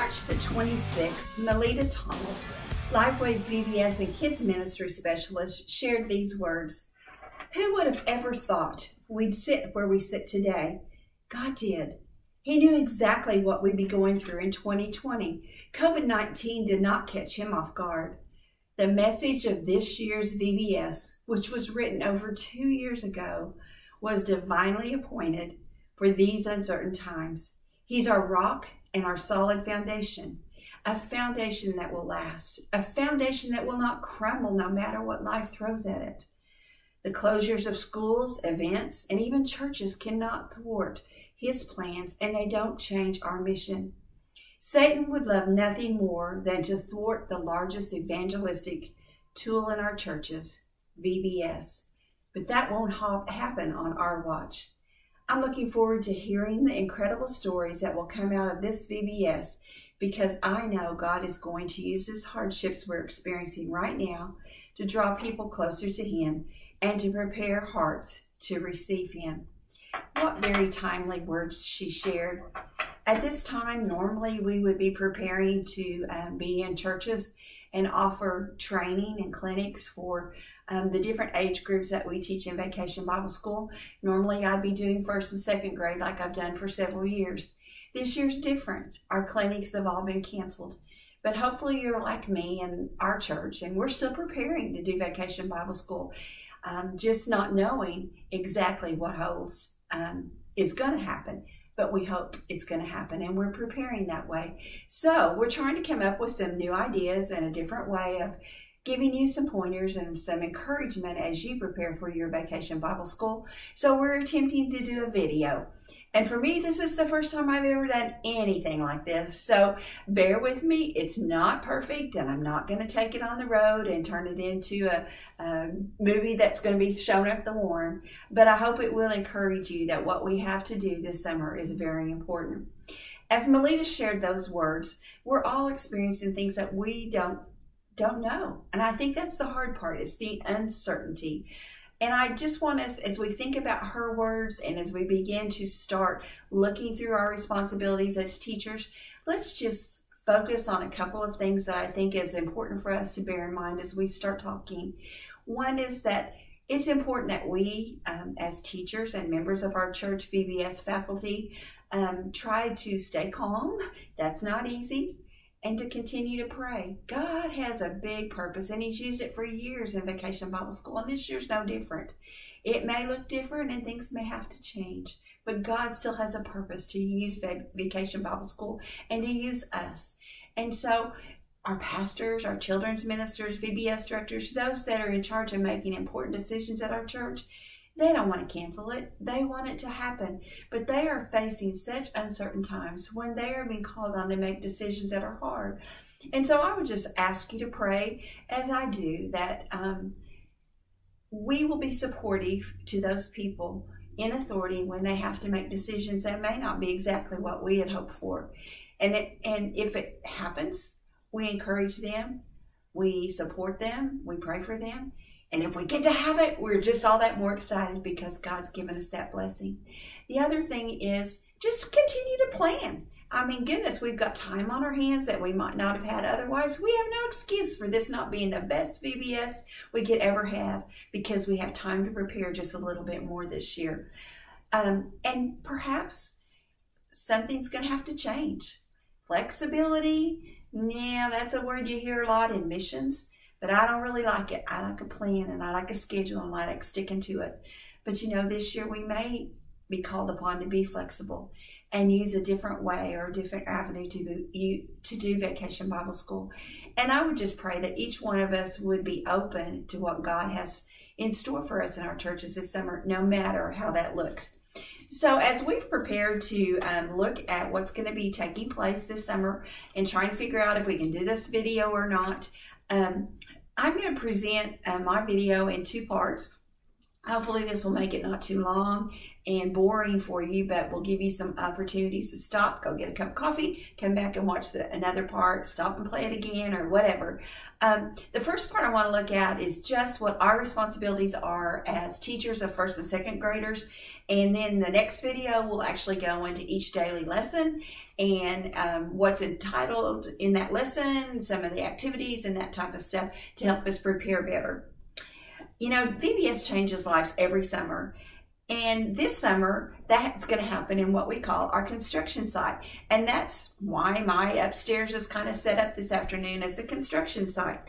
March the 26th, Melita Thomas, Lifeway's VBS and Kids Ministry Specialist, shared these words. Who would have ever thought we'd sit where we sit today? God did. He knew exactly what we'd be going through in 2020. COVID-19 did not catch him off guard. The message of this year's VBS, which was written over 2 years ago, was divinely appointed for these uncertain times. He's our rock and our solid foundation, a foundation that will last, a foundation that will not crumble no matter what life throws at it. The closures of schools, events, and even churches cannot thwart his plans, and they don't change our mission. Satan would love nothing more than to thwart the largest evangelistic tool in our churches, VBS. But that won't happen on our watch. I'm looking forward to hearing the incredible stories that will come out of this VBS, because I know God is going to use these hardships we're experiencing right now to draw people closer to Him and to prepare hearts to receive Him. What very timely words she shared. At this time, normally we would be preparing to be in churches and offer training and clinics for the different age groups that we teach in Vacation Bible School. Normally I'd be doing 1st and 2nd grade like I've done for several years. This year's different. Our clinics have all been canceled. But hopefully you're like me and our church, and we're still preparing to do Vacation Bible School, just not knowing exactly what holds is going to happen. But we hope it's going to happen, and we're preparing that way. So we're trying to come up with some new ideas and a different way of giving you some pointers and some encouragement as you prepare for your Vacation Bible School. So we're attempting to do a video. And for me, this is the first time I've ever done anything like this. So bear with me. It's not perfect, and I'm not going to take it on the road and turn it into a movie that's going to be shown up the Warren. But I hope it will encourage you that what we have to do this summer is very important. As Melita shared those words, we're all experiencing things that we don't know. And I think that's the hard part. It's the uncertainty. And I just want us, as we think about her words and as we begin to start looking through our responsibilities as teachers, let's just focus on a couple of things that I think is important for us to bear in mind as we start talking. One is that it's important that we, as teachers and members of our church VBS faculty, try to stay calm. That's not easy. And to continue to pray. God has a big purpose, and He's used it for years in Vacation Bible School, and this year's no different. It may look different and things may have to change, but God still has a purpose to use Vacation Bible School and to use us. And so our pastors, our children's ministers, VBS directors, those that are in charge of making important decisions at our church, they don't want to cancel it. They want it to happen. But they are facing such uncertain times when they are being called on to make decisions that are hard. And so I would just ask you to pray, as I do, that we will be supportive to those people in authority when they have to make decisions that may not be exactly what we had hoped for. And if it happens, we encourage them, we support them, we pray for them. And if we get to have it, we're just all that more excited because God's given us that blessing. The other thing is just continue to plan. I mean, goodness, we've got time on our hands that we might not have had otherwise. We have no excuse for this not being the best VBS we could ever have because we have time to prepare just a little bit more this year. And perhaps something's going to have to change. Flexibility, yeah, that's a word you hear a lot in missions. But I don't really like it. I like a plan, and I like a schedule, and I like sticking to it. But you know, this year we may be called upon to be flexible and use a different way or a different avenue to do Vacation Bible School. And I would just pray that each one of us would be open to what God has in store for us in our churches this summer, no matter how that looks. So as we've prepared to look at what's going to be taking place this summer and trying to figure out if we can do this video or not, I'm going to present my video in two parts. Hopefully this will make it not too long and boring for you, but we'll give you some opportunities to stop, go get a cup of coffee, come back and watch another part, stop and play it again or whatever. The first part I want to look at is just what our responsibilities are as teachers of first and second graders. And then the next video will actually go into each daily lesson and what's entitled in that lesson, some of the activities and that type of stuff to help us prepare better. You know, VBS changes lives every summer. And this summer, that's going to happen in what we call our construction site. And that's why my upstairs is kind of set up this afternoon as a construction site.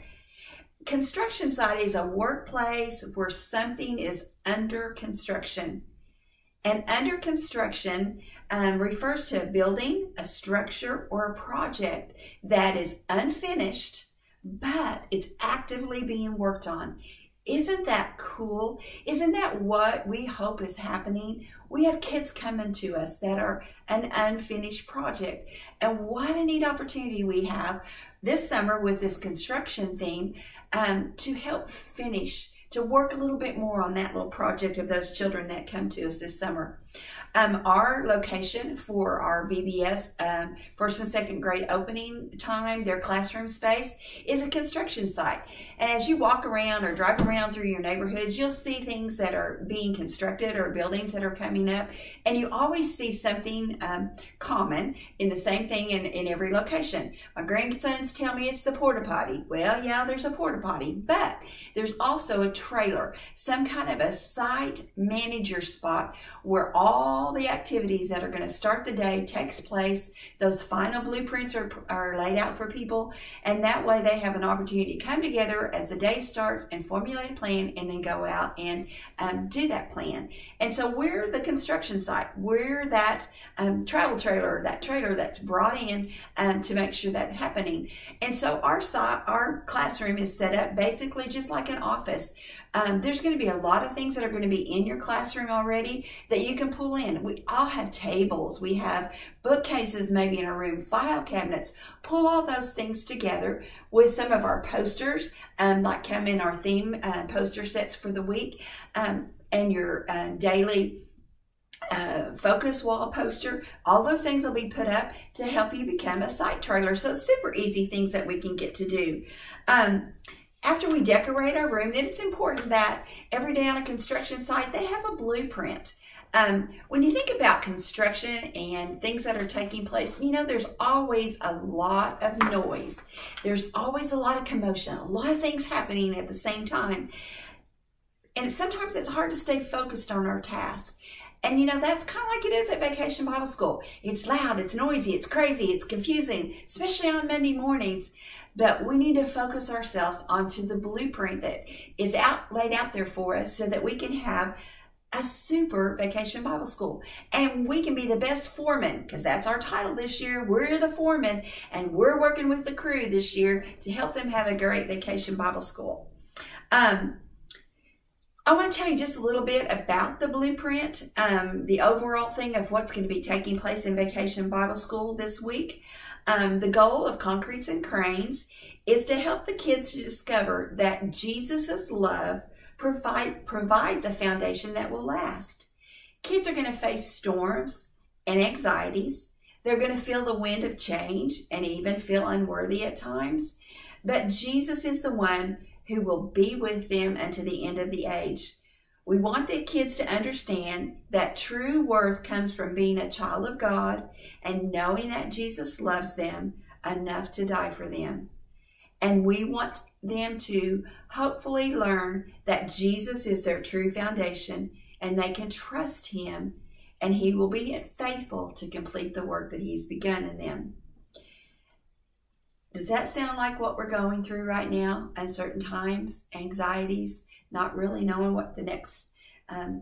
Construction site is a workplace where something is under construction. And under construction refers to a building, a structure, or a project that is unfinished, but it's actively being worked on. Isn't that cool? Isn't that what we hope is happening? We have kids coming to us that are an unfinished project. And what a neat opportunity we have this summer with this construction theme to help finish, to work a little bit more on that little project of those children that come to us this summer. Our location for our VBS first and second grade opening time, their classroom space, is a construction site. And as you walk around or drive around through your neighborhoods, you'll see things that are being constructed or buildings that are coming up. And you always see something common in the same thing in every location. My grandsons tell me it's the porta potty. Well, yeah, there's a porta potty, but there's also a trailer, some kind of a site manager spot where all the activities that are going to start the day takes place. Those final blueprints are laid out for people, and that way they have an opportunity to come together as the day starts and formulate a plan and then go out and do that plan. And so we're the construction site. We're that travel trailer, that trailer that's brought in to make sure that's happening. And so our classroom is set up basically just like an office. There's going to be a lot of things that are going to be in your classroom already that you can pull in. We all have tables. We have bookcases maybe in our room, file cabinets. Pull all those things together with some of our posters, like come in our theme poster sets for the week, and your daily focus wall poster. All those things will be put up to help you become a site trailer. So super easy things that we can get to do. After we decorate our room, then it's important that every day on a construction site, they have a blueprint. When you think about construction and things that are taking place, you know, there's always a lot of noise. There's always a lot of commotion, a lot of things happening at the same time. And sometimes it's hard to stay focused on our task. And you know, that's kind of like it is at Vacation Bible School. It's loud, it's noisy, it's crazy, it's confusing, especially on Monday mornings. But we need to focus ourselves onto the blueprint that is laid out there for us so that we can have a super Vacation Bible School. And we can be the best foreman, because that's our title this year. We're the foreman, and we're working with the crew this year to help them have a great Vacation Bible School. I want to tell you just a little bit about the blueprint, the overall thing of what's going to be taking place in Vacation Bible School this week. The goal of Concretes and Cranes is to help the kids to discover that Jesus' love provides a foundation that will last. Kids are going to face storms and anxieties. They're going to feel the wind of change and even feel unworthy at times. But Jesus is the one who will be with them unto the end of the age. We want the kids to understand that true worth comes from being a child of God and knowing that Jesus loves them enough to die for them. And we want them to hopefully learn that Jesus is their true foundation and they can trust him and he will be faithful to complete the work that he's begun in them. Does that sound like what we're going through right now? Uncertain times, anxieties, not really knowing what the next,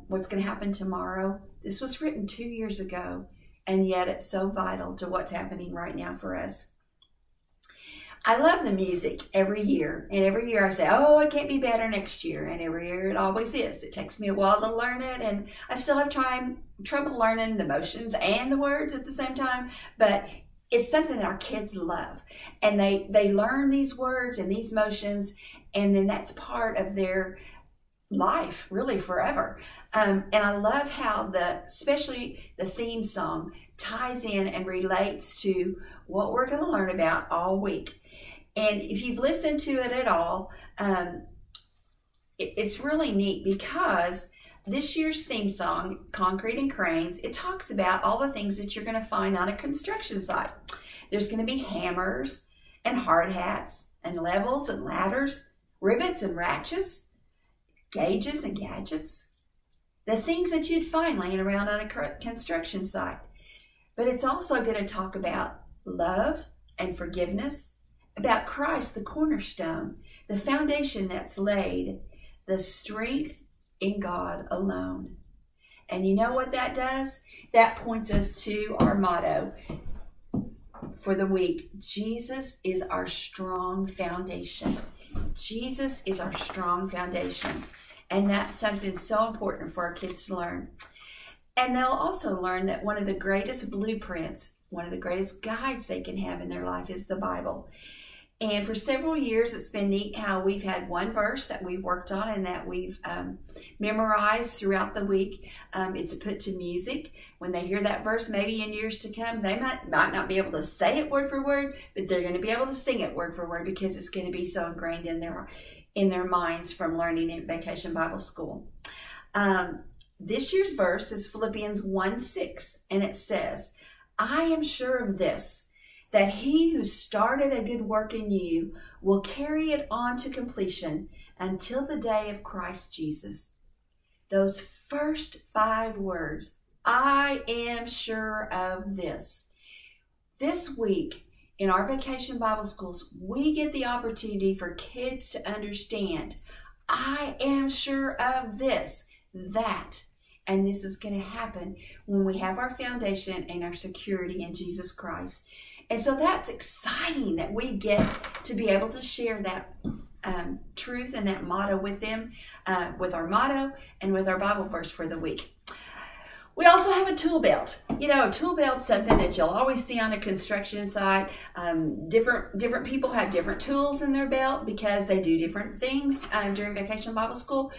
what's going to happen tomorrow. This was written 2 years ago, and yet it's so vital to what's happening right now for us. I love the music every year, and every year I say, oh, it can't be better next year, and every year it always is. It takes me a while to learn it, and I still have trouble learning the motions and the words at the same time, but it's something that our kids love, and they learn these words and these motions, and then that's part of their life, really forever. And I love how especially the theme song ties in and relates to what we're going to learn about all week. And if you've listened to it at all, it's really neat because this year's theme song, Concrete and Cranes, it talks about all the things that you're going to find on a construction site. There's going to be hammers and hard hats and levels and ladders, rivets and ratchets, gauges and gadgets, the things that you'd find laying around on a construction site. But it's also going to talk about love and forgiveness, about Christ, the cornerstone, the foundation that's laid, the strength in God alone. And you know what that does? That points us to our motto for the week. Jesus is our strong foundation. Jesus is our strong foundation. And that's something so important for our kids to learn. And they'll also learn that one of the greatest blueprints, one of the greatest guides they can have in their life is the Bible. And for several years, it's been neat how we've had one verse that we've worked on and that we've memorized throughout the week. It's put to music. When they hear that verse, maybe in years to come, they might not be able to say it word for word, but they're going to be able to sing it word for word because it's going to be so ingrained in their minds from learning in Vacation Bible School. This year's verse is Philippians 1:6, and it says, I am sure of this, that he who started a good work in you will carry it on to completion until the day of Christ Jesus. Those first 5 words, I am sure of this. This week in our Vacation Bible Schools, we get the opportunity for kids to understand, I am sure of this, that. And this is going to happen when we have our foundation and our security in Jesus Christ. And so that's exciting that we get to be able to share that truth and that motto with them, with our motto and with our Bible verse for the week. We also have a tool belt. You know, a tool belt's something that you'll always see on a construction site. Different people have different tools in their belt because they do different things during Vacation Bible School.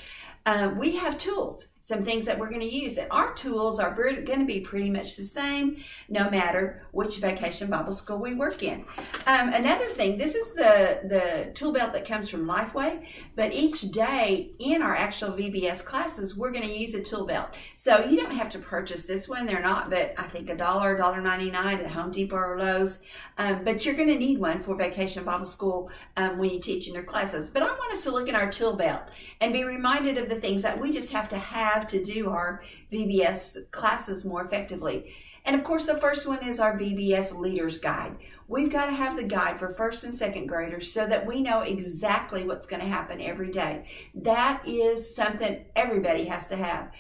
We have tools, some things that we're going to use, and our tools are going to be pretty much the same no matter which Vacation Bible School we work in. Another thing, this is the tool belt that comes from Lifeway, but each day in our actual VBS classes, we're going to use a tool belt. So you don't have to purchase this one. They're not, but I think $1, $1.99 at Home Depot or Lowe's. But you're going to need one for Vacation Bible School when you teach in your classes. But I want us to look at our tool belt and be reminded of the things that we just have to do our VBS classes more effectively. And of course, the first one is our VBS Leaders Guide. We've got to have the guide for 1st and 2nd graders so that we know exactly what's going to happen every day. That is something everybody has to have.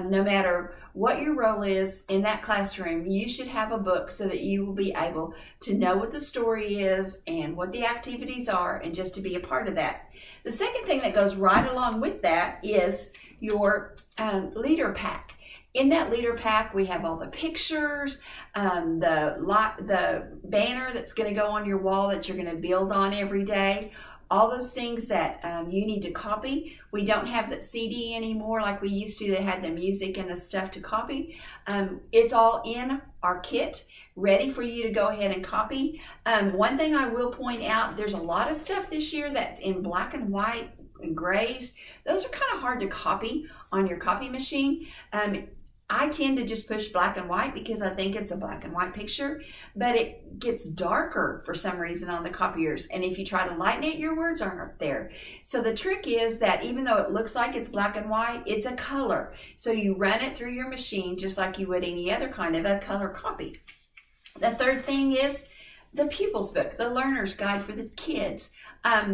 No matter what your role is in that classroom, you should have a book so that you will be able to know what the story is and what the activities are and just to be a part of that. The second thing that goes right along with that is your leader pack. In that leader pack, we have all the pictures, the banner that's going to go on your wall that you're going to build on every day, all those things that you need to copy. We don't have that CD anymore like we used to that had the music and the stuff to copy. It's all in our kit, ready for you to go ahead and copy. One thing I will point out, there's a lot of stuff this year that's in black and white and grays. Those are kind of hard to copy on your copy machine. I tend to just push black and white because I think it's a black and white picture, but it gets darker for some reason on the copiers. And if you try to lighten it, your words aren't there. So the trick is that even though it looks like it's black and white, it's a color. So you run it through your machine just like you would any other kind of a color copy. The third thing is the Pupils Book, the Learner's Guide for the kids.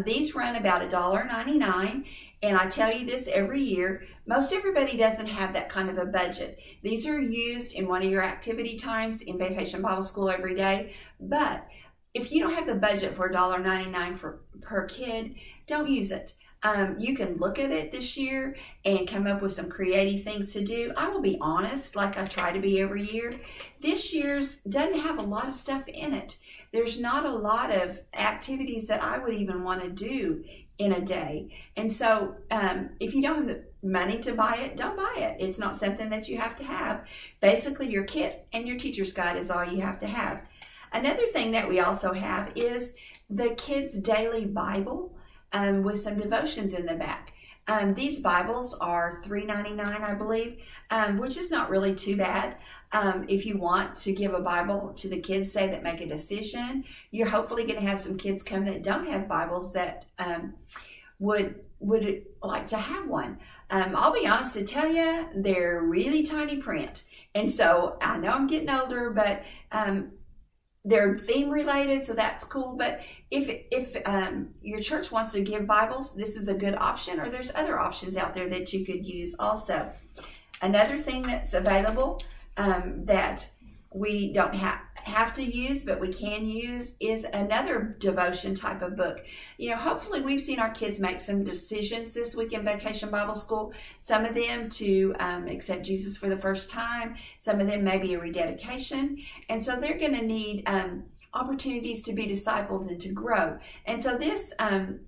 These run about $1.99, and I tell you this every year, most everybody doesn't have that kind of a budget. These are used in one of your activity times in Vacation Bible School every day, but if you don't have the budget for $1.99 per kid, don't use it. You can look at it this year and come up with some creative things to do. I will be honest, like I try to be every year. This year's doesn't have a lot of stuff in it. There's not a lot of activities that I would even want to do in a day. And so if you don't have money to buy it, don't buy it. It's not something that you have to have. Basically, your kit and your teacher's guide is all you have to have. Another thing that we also have is the Kids Daily Bible with some devotions in the back. These Bibles are $3.99, I believe, which is not really too bad. If you want to give a Bible to the kids, say, that make a decision, you're hopefully going to have some kids come that don't have Bibles that would like to have one. I'll be honest to tell you, they're really tiny print. And so I know I'm getting older, but they're theme related, so that's cool. But if your church wants to give Bibles, this is a good option, or there's other options out there that you could use also. Another thing that's available that we don't have to use, but we can use, is another devotion type of book. You know, hopefully we've seen our kids make some decisions this week in Vacation Bible School. Some of them to accept Jesus for the first time. Some of them maybe a rededication. And so they're going to need opportunities to be discipled and to grow. And so this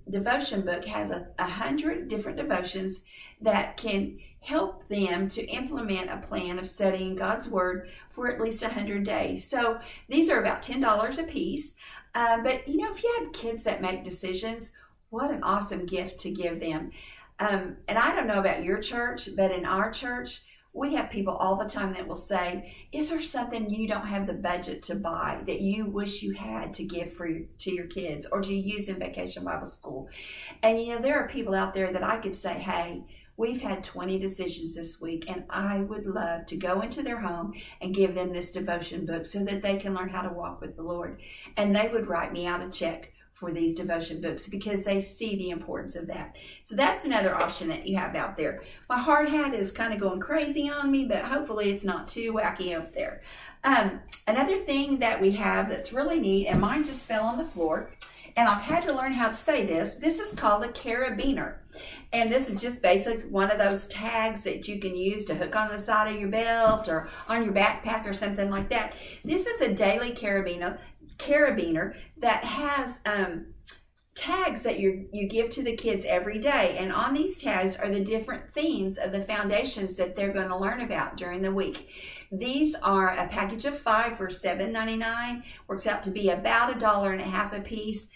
devotion book has 100 different devotions that can help them to implement a plan of studying God's Word for at least 100 days. So these are about $10 a piece. But, you know, if you have kids that make decisions, what an awesome gift to give them. And I don't know about your church, but in our church, we have people all the time that will say, is there something you don't have the budget to buy that you wish you had to give to your kids or to use in Vacation Bible School? And, you know, there are people out there that I could say, hey, we've had 20 decisions this week, and I would love to go into their home and give them this devotion book so that they can learn how to walk with the Lord. And they would write me out a check for these devotion books because they see the importance of that. So that's another option that you have out there. My hard hat is kind of going crazy on me, but hopefully it's not too wacky up there. Another thing that we have that's really neat, and mine just fell on the floor, and I've had to learn how to say this. This is called a carabiner. And this is just basic, one of those tags that you can use to hook on the side of your belt or on your backpack or something like that. This is a daily carabiner that has tags that you give to the kids every day. And on these tags are the different themes of the foundations that they're going to learn about during the week. These are a package of 5 for $7.99. Works out to be about $1.50 a piece.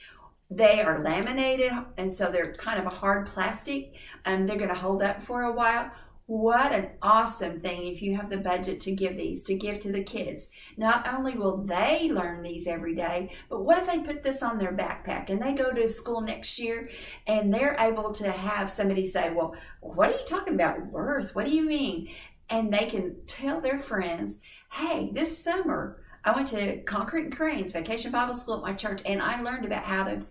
They are laminated, and so they're kind of a hard plastic. They're going to hold up for a while. What an awesome thing if you have the budget to give these, to give to the kids. Not only will they learn these every day, but what if they put this on their backpack and they go to school next year and they're able to have somebody say, well, what are you talking about, birth? What do you mean? And they can tell their friends, hey, this summer I went to Concrete and Cranes Vacation Bible School at my church, and I learned about how to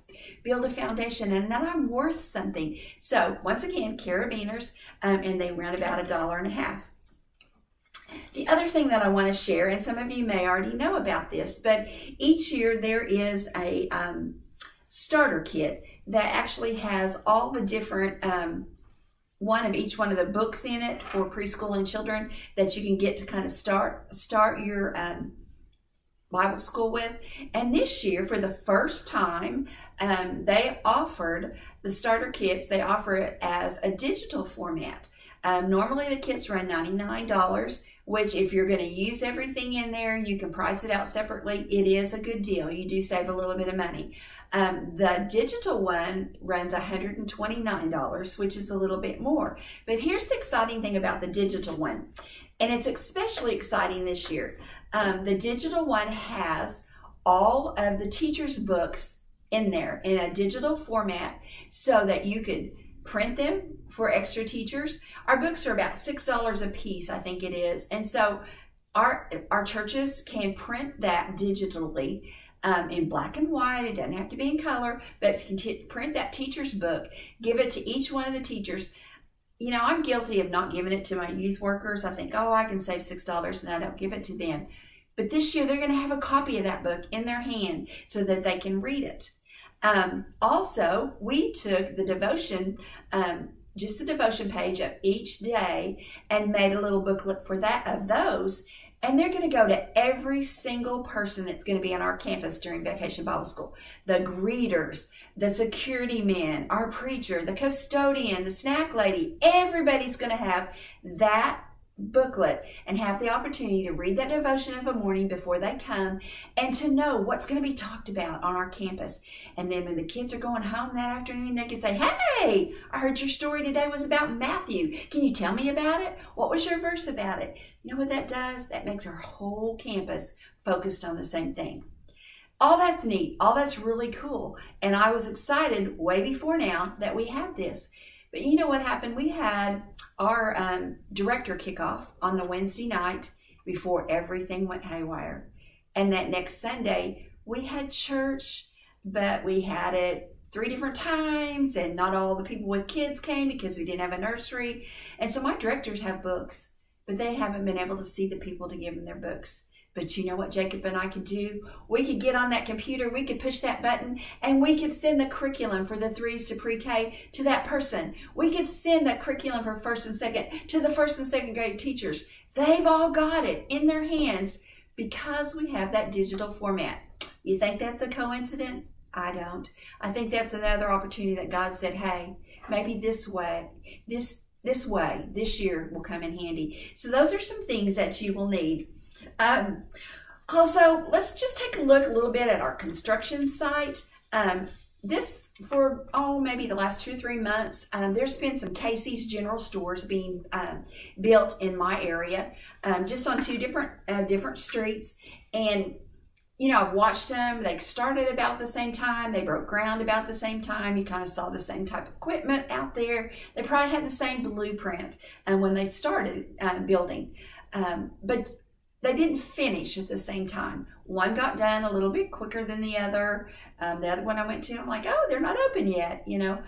build a foundation and that I'm worth something. So once again, carabiners, and they run about $1.50. The other thing that I want to share, and some of you may already know about this, but each year there is a starter kit that actually has all the different one of each one of the books in it for preschool and children that you can get to kind of start your Bible school with. And this year, for the first time, they offered the starter kits. They offer it as a digital format. Normally the kits run $99, which if you're going to use everything in there, you can price it out separately. It is a good deal. You do save a little bit of money. The digital one runs $129, which is a little bit more. But here's the exciting thing about the digital one, and it's especially exciting this year. The digital one has all of the teachers' books in there in a digital format so that you could print them for extra teachers. Our books are about $6 a piece, I think it is. And so our churches can print that digitally in black and white. It doesn't have to be in color, but you can print that teacher's book, give it to each one of the teachers. You know, I'm guilty of not giving it to my youth workers. I think, oh, I can save $6 and I don't give it to them. But this year they're going to have a copy of that book in their hand so that they can read it. Also, we took the devotion, just the devotion page of each day and made a little booklet for that of those. And they're going to go to every single person that's going to be on our campus during Vacation Bible School. The greeters, the security men, our preacher, the custodian, the snack lady. Everybody's going to have that booklet and have the opportunity to read that devotion of a morning before they come and to know what's going to be talked about on our campus. And then when the kids are going home that afternoon, they can say, hey, I heard your story today was about Matthew. Can you tell me about it? What was your verse about it? You know what that does? That makes our whole campus focused on the same thing. All that's neat. All that's really cool. And I was excited way before now that we had this. But you know what happened? We had our director kickoff on the Wednesday night before everything went haywire. And that next Sunday, we had church, but we had it 3 different times, and not all the people with kids came because we didn't have a nursery. And so my directors have books, but they haven't been able to see the people to give them their books. But you know what Jacob and I could do? We could get on that computer, we could push that button, and we could send the curriculum for the 3s to pre-K to that person. We could send that curriculum for 1st and 2nd to the 1st and 2nd grade teachers. They've all got it in their hands because we have that digital format. You think that's a coincidence? I don't. I think that's another opportunity that God said, hey, maybe this way, this year will come in handy. So those are some things that you will need. Also, let's just take a look a little bit at our construction site. This for, maybe the last 2 or 3 months, there's been some Casey's General Stores being built in my area, just on 2 different streets. And, you know, I've watched them. They started about the same time. They broke ground about the same time. You kind of saw the same type of equipment out there. They probably had the same blueprint when they started building. But they didn't finish at the same time. One got done a little bit quicker than the other. The other one I went to, I'm like, oh, they're not open yet, you know.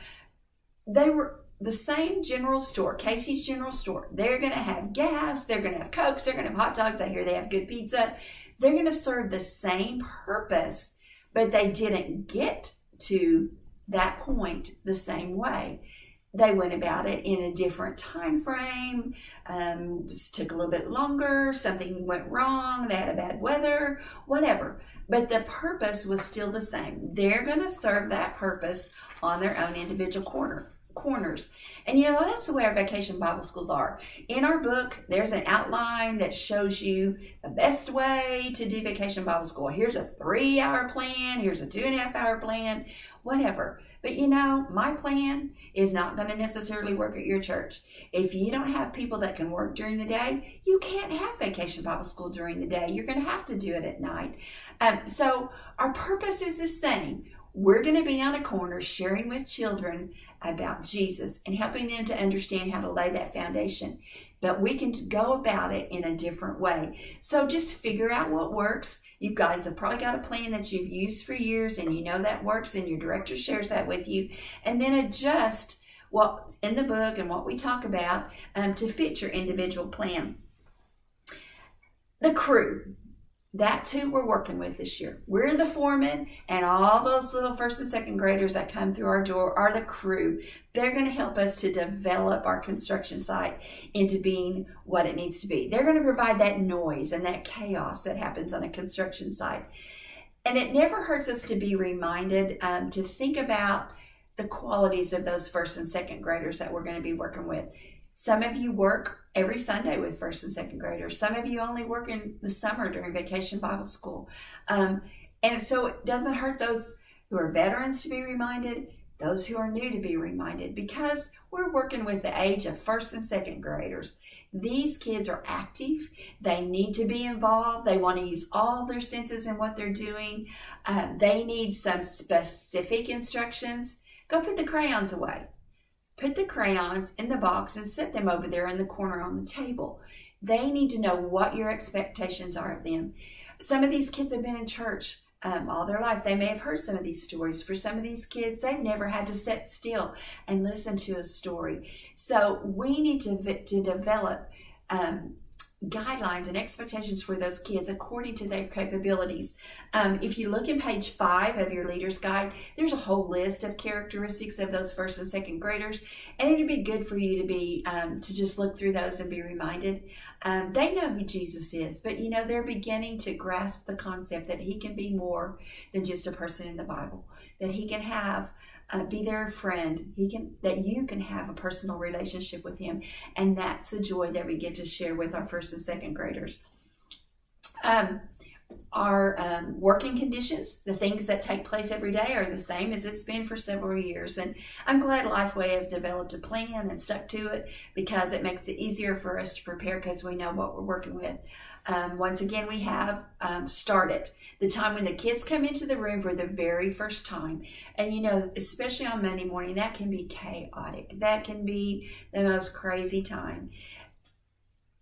They were the same general store, Casey's General Store. They're going to have gas. They're going to have Cokes. They're going to have hot dogs. I hear they have good pizza. They're going to serve the same purpose, but they didn't get to that point the same way. They went about it in a different time frame. Took a little bit longer. Something went wrong. They had a bad weather, whatever. But the purpose was still the same. They're going to serve that purpose on their own individual corners. And you know, that's the way our Vacation Bible Schools are. In our book, there's an outline that shows you the best way to do Vacation Bible School. Here's a 3-hour plan. Here's a 2.5-hour plan, whatever. But you know, my plan is not going to necessarily work at your church. If you don't have people that can work during the day, you can't have Vacation Bible School during the day. You're going to have to do it at night. So our purpose is the same. We're going to be on a corner sharing with children about Jesus and helping them to understand how to lay that foundation. But we can go about it in a different way. So just figure out what works. You guys have probably got a plan that you've used for years and you know that works and your director shares that with you. And then adjust what's in the book and what we talk about to fit your individual plan. The crew. That too we're working with this year. We're the foreman, and all those little 1st and 2nd graders that come through our door are the crew. They're going to help us to develop our construction site into being what it needs to be. They're going to provide that noise and that chaos that happens on a construction site. And it never hurts us to be reminded to think about the qualities of those 1st and 2nd graders that we're going to be working with. Some of you work every Sunday with 1st and 2nd graders. Some of you only work in the summer during Vacation Bible School. And so it doesn't hurt those who are veterans to be reminded, those who are new to be reminded, because we're working with the age of 1st and 2nd graders. These kids are active. They need to be involved. They want to use all their senses in what they're doing. They need some specific instructions. Go put the crayons away. Put the crayons in the box and set them over there in the corner on the table. They need to know what your expectations are of them. Some of these kids have been in church all their life. They may have heard some of these stories. For some of these kids, they've never had to sit still and listen to a story. So we need to develop guidelines and expectations for those kids according to their capabilities. If you look in page 5 of your Leader's Guide, there's a whole list of characteristics of those 1st and 2nd graders, and it'd be good for you to be to just look through those and be reminded. They know who Jesus is, but you know, they're beginning to grasp the concept that he can be more than just a person in the Bible, that he can have be their friend, that you can have a personal relationship with him, and that's the joy that we get to share with our first and second graders. Our working conditions, the things that take place every day, are the same as it's been for several years. And I'm glad Lifeway has developed a plan and stuck to it, because it makes it easier for us to prepare because we know what we're working with. Once again, we have started the time when the kids come into the room for the very first time. And you know, especially on Monday morning, that can be chaotic. That can be the most crazy time.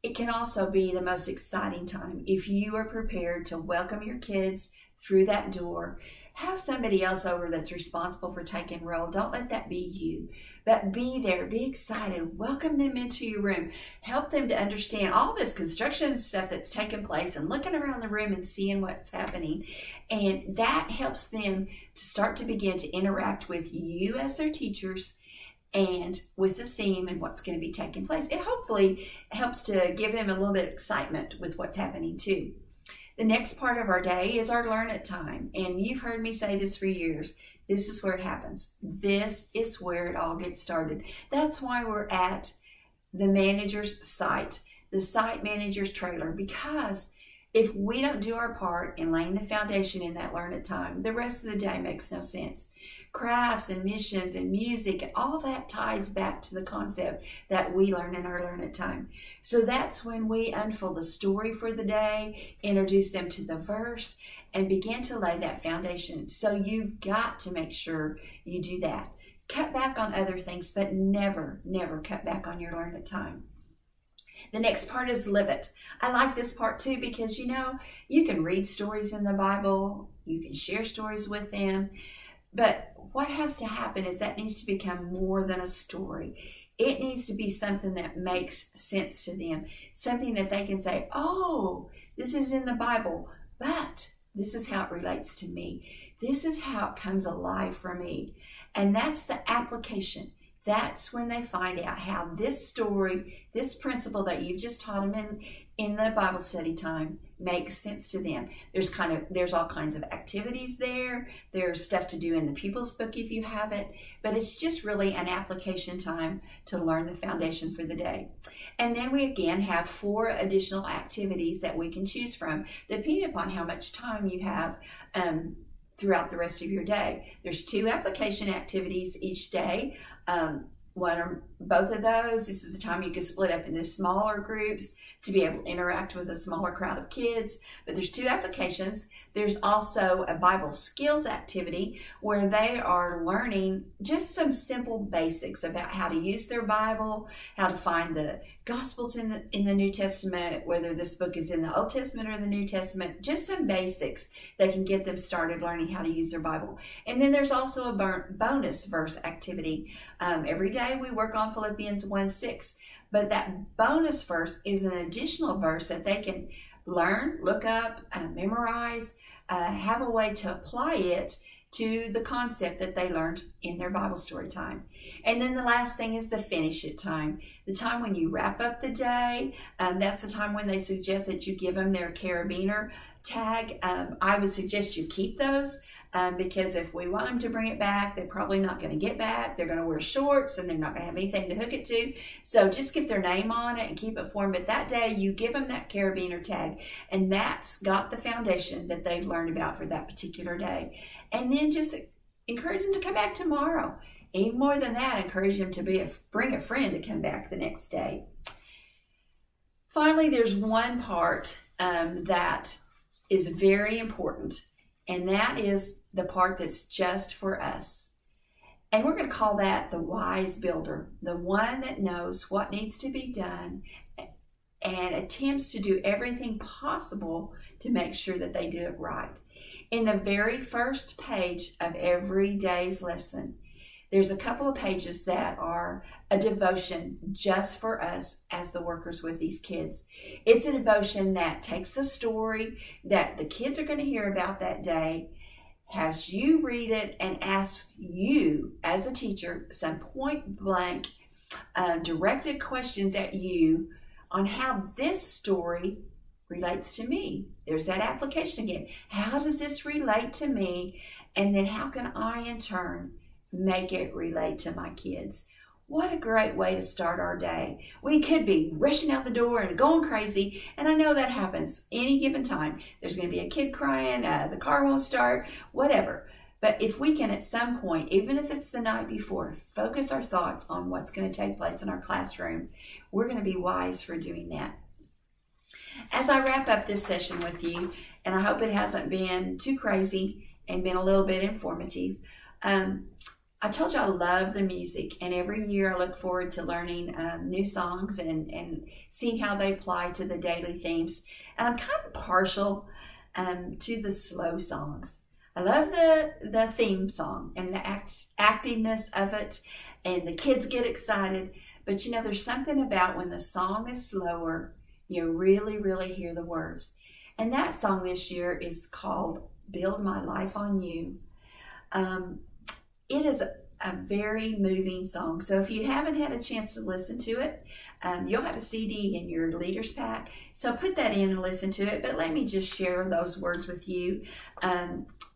It can also be the most exciting time if you are prepared to welcome your kids through that door. Have somebody else over that's responsible for taking roll. Don't let that be you, but be there, be excited, welcome them into your room, help them to understand all this construction stuff that's taking place and looking around the room and seeing what's happening. And that helps them to start to begin to interact with you as their teachers and with the theme and what's going to be taking place. It hopefully helps to give them a little bit of excitement with what's happening too. The next part of our day is our Learn It time. And you've heard me say this for years. This is where it happens. This is where it all gets started. That's why we're at the manager's site, the site manager's trailer, because if we don't do our part in laying the foundation in that Learn It time, the rest of the day makes no sense. Crafts and missions and music and all that ties back to the concept that we learn in our Learn It time. So that's when we unfold the story for the day, introduce them to the verse, and begin to lay that foundation. So you've got to make sure you do that. Cut back on other things, but never, never cut back on your Learn It time. The next part is Live It. I like this part too, because you know, you can read stories in the Bible, you can share stories with them, but what has to happen is that needs to become more than a story. It needs to be something that makes sense to them, something that they can say, oh, this is in the Bible, but this is how it relates to me. This is how it comes alive for me. And that's the application. That's when they find out how this story, this principle that you've just taught them in the Bible study time makes sense to them. There's all kinds of activities there. There's stuff to do in the Pupils book if you have it, but it's just really an application time to learn the foundation for the day. And then we again have 4 additional activities that we can choose from, depending upon how much time you have throughout the rest of your day. There's 2 application activities each day. One or both of those, this is the time you can split up into smaller groups to be able to interact with a smaller crowd of kids. But there's 2 applications. There's also a Bible skills activity where they are learning just some simple basics about how to use their Bible, how to find the Gospels in the New Testament, whether this book is in the Old Testament or the New Testament, just some basics that can get them started learning how to use their Bible. And then there's also a bonus verse activity. Every day we work on Philippians 1:6, but that bonus verse is an additional verse that they can learn, look up, memorize, have a way to apply it to the concept that they learned in their Bible story time. And then the last thing is the finish it time, the time when you wrap up the day. That's the time when they suggest that you give them their carabiner tag. I would suggest you keep those because if we want them to bring it back, they're probably not going to get back. They're going to wear shorts and they're not going to have anything to hook it to. So just get their name on it and keep it for them. But that day you give them that carabiner tag, and that's got the foundation that they've learned about for that particular day. And then just encourage them to come back tomorrow. Even more than that, encourage them to bring a friend to come back the next day. Finally, there's one part that is very important, and that is the part that's just for us. And we're going to call that the wise builder, the one that knows what needs to be done and attempts to do everything possible to make sure that they do it right. In the very first page of every day's lesson, there's a couple of pages that are a devotion just for us as the workers with these kids. It's a devotion that takes the story that the kids are going to hear about that day, has you read it, and asks you as a teacher some point blank directed questions at you on how this story relates to me. There's that application again. How does this relate to me? And then how can I, in turn, make it relate to my kids? What a great way to start our day. We could be rushing out the door and going crazy, and I know that happens any given time. There's going to be a kid crying, the car won't start, whatever. But if we can at some point, even if it's the night before, focus our thoughts on what's going to take place in our classroom, we're going to be wise for doing that. As I wrap up this session with you, and I hope it hasn't been too crazy and been a little bit informative, I told you I love the music, and every year I look forward to learning new songs and seeing how they apply to the daily themes. And I'm kind of partial to the slow songs. I love the theme song and the activeness of it, and the kids get excited. But you know, there's something about when the song is slower, you really, really hear the words. And that song this year is called Build My Life on You. It is a very moving song. So if you haven't had a chance to listen to it, you'll have a CD in your Leaders Pack. So put that in and listen to it. But let me just share those words with you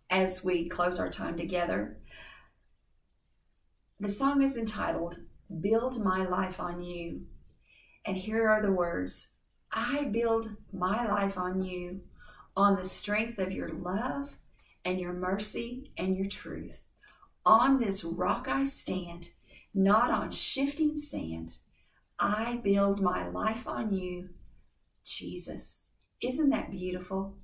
as we close our time together. The song is entitled, Build My Life on You. And here are the words. I build my life on you, on the strength of your love and your mercy and your truth. On this rock I stand, not on shifting sand. I build my life on you, Jesus. Isn't that beautiful?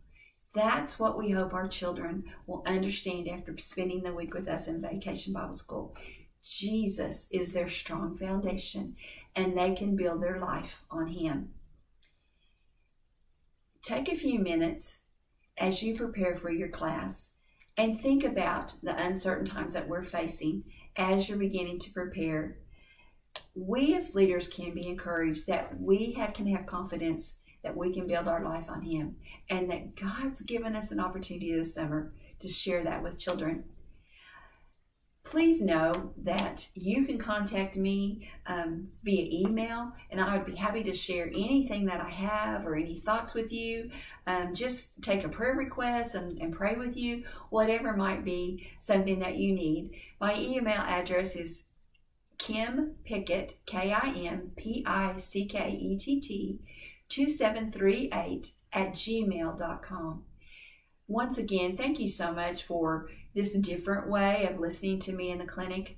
That's what we hope our children will understand after spending the week with us in Vacation Bible School. Jesus is their strong foundation, and they can build their life on Him. Take a few minutes as you prepare for your class and think about the uncertain times that we're facing as you're beginning to prepare. We as leaders can be encouraged that we can have confidence that we can build our life on Him, and that God's given us an opportunity this summer to share that with children. Please know that you can contact me via email, and I would be happy to share anything that I have or any thoughts with you. Just take a prayer request and pray with you, whatever might be something that you need. My email address is Kim Pickett, KIMPICKETT 2738 @gmail.com. Once again, thank you so much for this different way of listening to me in the clinic.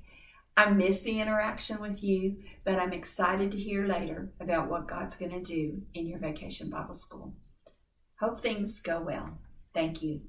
I miss the interaction with you, but I'm excited to hear later about what God's going to do in your Vacation Bible School. Hope things go well. Thank you.